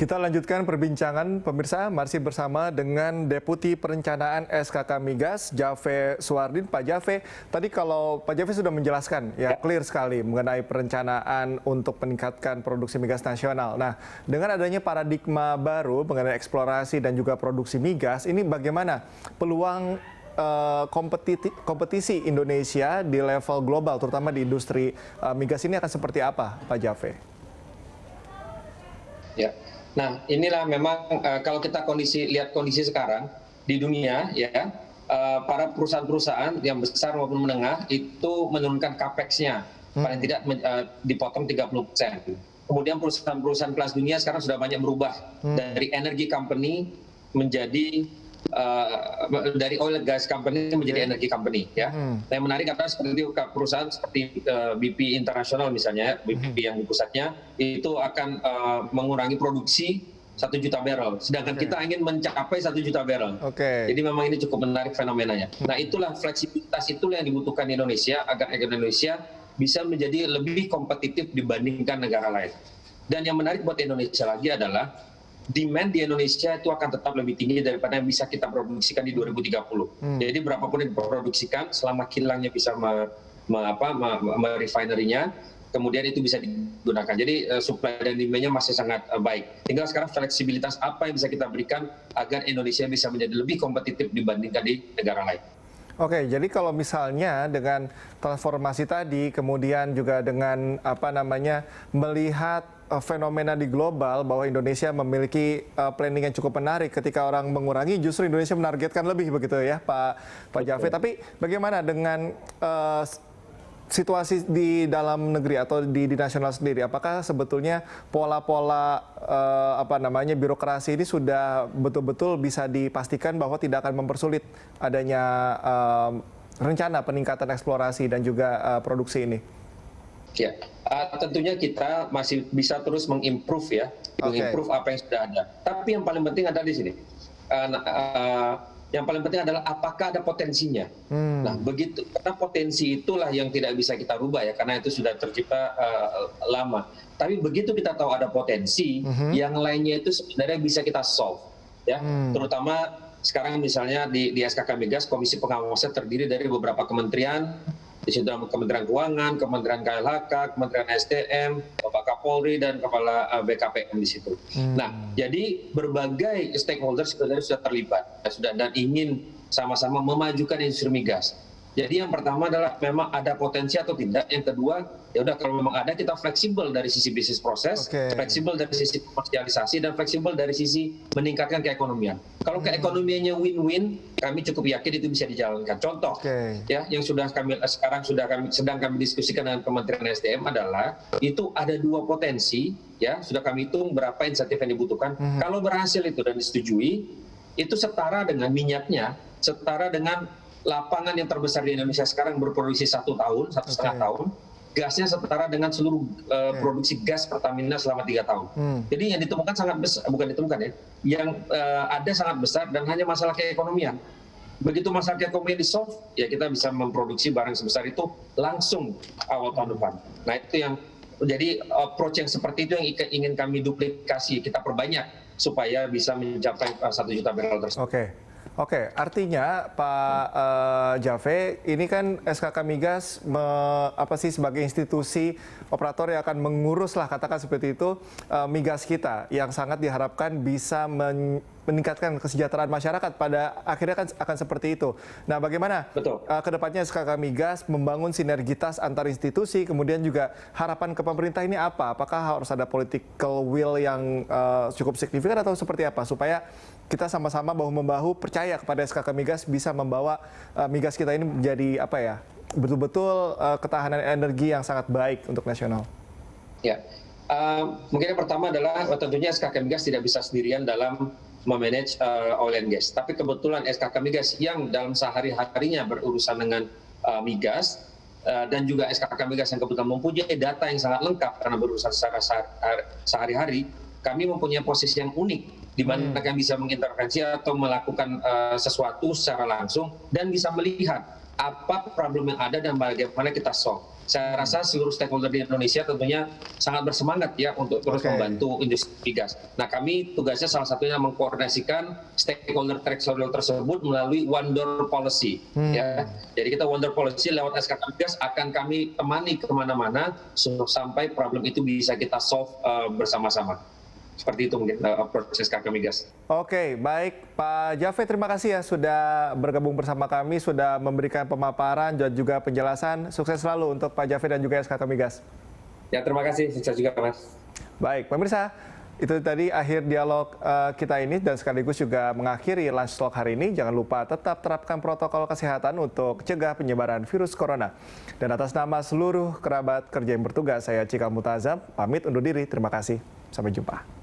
Kita lanjutkan perbincangan pemirsa, masih bersama dengan Deputi Perencanaan SKK Migas, Jave Suwardin. Pak Jave, tadi kalau Pak Jave sudah menjelaskan ya clear sekali mengenai perencanaan untuk meningkatkan produksi migas nasional. Nah, dengan adanya paradigma baru mengenai eksplorasi dan juga produksi migas, ini bagaimana peluang kompetisi Indonesia di level global, terutama di industri migas ini akan seperti apa, Pak Jave? Ya, nah inilah memang kalau kita lihat kondisi sekarang di dunia ya, para perusahaan-perusahaan yang besar maupun menengah itu menurunkan capex-nya paling tidak dipotong 30%. Kemudian perusahaan-perusahaan kelas dunia sekarang sudah banyak berubah dari energy company menjadi dari oil gas company menjadi energy company ya. Yang menarik adalah seperti perusahaan seperti BP International misalnya, BP yang di pusatnya itu akan mengurangi produksi 1 juta barrel, sedangkan kita ingin mencapai 1 juta barrel. Jadi memang ini cukup menarik fenomenanya. Nah itulah fleksibilitas itulah yang dibutuhkan Indonesia agar Indonesia bisa menjadi lebih kompetitif dibandingkan negara lain. Dan yang menarik buat Indonesia lagi adalah demand di Indonesia itu akan tetap lebih tinggi daripada yang bisa kita produksikan di 2030. Jadi berapapun yang diproduksikan, selama kilangnya bisa refinery-nya, kemudian itu bisa digunakan. Jadi supply dan demand-nya masih sangat baik. Tinggal sekarang fleksibilitas apa yang bisa kita berikan agar Indonesia bisa menjadi lebih kompetitif dibandingkan di negara lain. Oke, jadi kalau misalnya dengan transformasi tadi, kemudian juga dengan melihat fenomena di global bahwa Indonesia memiliki planning yang cukup menarik, ketika orang mengurangi justru Indonesia menargetkan lebih begitu ya Pak Jave. Tapi bagaimana dengan situasi di dalam negeri atau di nasional sendiri? Apakah sebetulnya pola-pola birokrasi ini sudah betul-betul bisa dipastikan bahwa tidak akan mempersulit adanya rencana peningkatan eksplorasi dan juga produksi ini? Ya, tentunya kita masih bisa terus mengimprove mengimprove apa yang sudah ada. Tapi yang paling penting adalah di sini. Yang paling penting adalah apakah ada potensinya. Nah, begitu karena potensi itulah yang tidak bisa kita rubah ya, karena itu sudah tercipta lama. Tapi begitu kita tahu ada potensi, yang lainnya itu sebenarnya bisa kita solve ya. Terutama sekarang misalnya di SKK Migas, Komisi Pengawasnya terdiri dari beberapa kementerian. Di situ Kementerian Keuangan, Kementerian KLHK, Kementerian SDM, Bapak Kapolri, dan Kepala BKPM di situ. Nah, jadi berbagai stakeholders sebenarnya sudah terlibat dan ingin sama-sama memajukan industri migas. Jadi yang pertama adalah memang ada potensi atau tidak. Yang kedua, ya udah kalau memang ada kita fleksibel dari sisi bisnis proses, fleksibel dari sisi komersialisasi, dan fleksibel dari sisi meningkatkan keekonomian. Kalau keekonomiannya win-win, kami cukup yakin itu bisa dijalankan. Contoh, ya yang sedang kami diskusikan dengan Kementerian SDM adalah itu ada 2 potensi, ya sudah kami hitung berapa insentif yang dibutuhkan. Kalau berhasil itu dan disetujui, itu setara dengan minyaknya, setara dengan lapangan yang terbesar di Indonesia sekarang berproduksi 1 tahun, 1,5 tahun, gasnya setara dengan seluruh produksi gas Pertamina selama 3 tahun. Jadi yang ditemukan sangat besar, bukan ditemukan ya, yang ada sangat besar dan hanya masalah keekonomian. Begitu masalah keekonomian di-solve, ya kita bisa memproduksi barang sebesar itu langsung awal tahun depan. Nah itu yang, jadi approach yang seperti itu yang ingin kami duplikasi, kita perbanyak supaya bisa mencapai 1 juta barrel tersebut. Oke, artinya Pak Jave, ini kan SKK Migas sebagai institusi operator yang akan mengurus lah, katakan seperti itu, migas kita yang sangat diharapkan bisa meningkatkan kesejahteraan masyarakat, pada akhirnya akan seperti itu. Nah, bagaimana kedepannya SKK Migas membangun sinergitas antar institusi, kemudian juga harapan ke pemerintah ini apa? Apakah harus ada political will yang cukup signifikan atau seperti apa supaya kita sama-sama bahu-membahu percaya kepada SKK Migas bisa membawa migas kita ini menjadi betul-betul ketahanan energi yang sangat baik untuk nasional? Ya, mungkin yang pertama adalah tentunya SKK Migas tidak bisa sendirian dalam memanage oil and gas. Tapi kebetulan SKK Migas yang dalam sehari-harinya berurusan dengan migas dan juga SKK Migas yang kebetulan mempunyai data yang sangat lengkap karena berurusan secara sehari-hari, kami mempunyai posisi yang unik di mana kami bisa mengintervensi atau melakukan sesuatu secara langsung dan bisa melihat apa problem yang ada dan bagaimana kita solve. Saya rasa seluruh stakeholder di Indonesia tentunya sangat bersemangat ya untuk terus membantu industri migas. Nah, kami tugasnya salah satunya mengkoordinasikan stakeholder tersebut melalui One Door Policy. Ya, jadi kita One Door Policy lewat SKK Migas akan kami temani kemana-mana sampai problem itu bisa kita solve bersama-sama. Seperti itu mungkin proses SKK Migas. Oke, baik Pak Jaffe, terima kasih ya sudah bergabung bersama kami, sudah memberikan pemaparan dan juga penjelasan. Sukses selalu untuk Pak Jaffe dan juga SKK Migas. Ya, terima kasih. Sukses juga, Mas. Baik, pemirsa, itu tadi akhir dialog kita ini dan sekaligus juga mengakhiri Lunch Talk hari ini. Jangan lupa tetap terapkan protokol kesehatan untuk cegah penyebaran virus corona. Dan atas nama seluruh kerabat kerja yang bertugas, saya Cika Mutazam, pamit undur diri. Terima kasih. Sampai jumpa.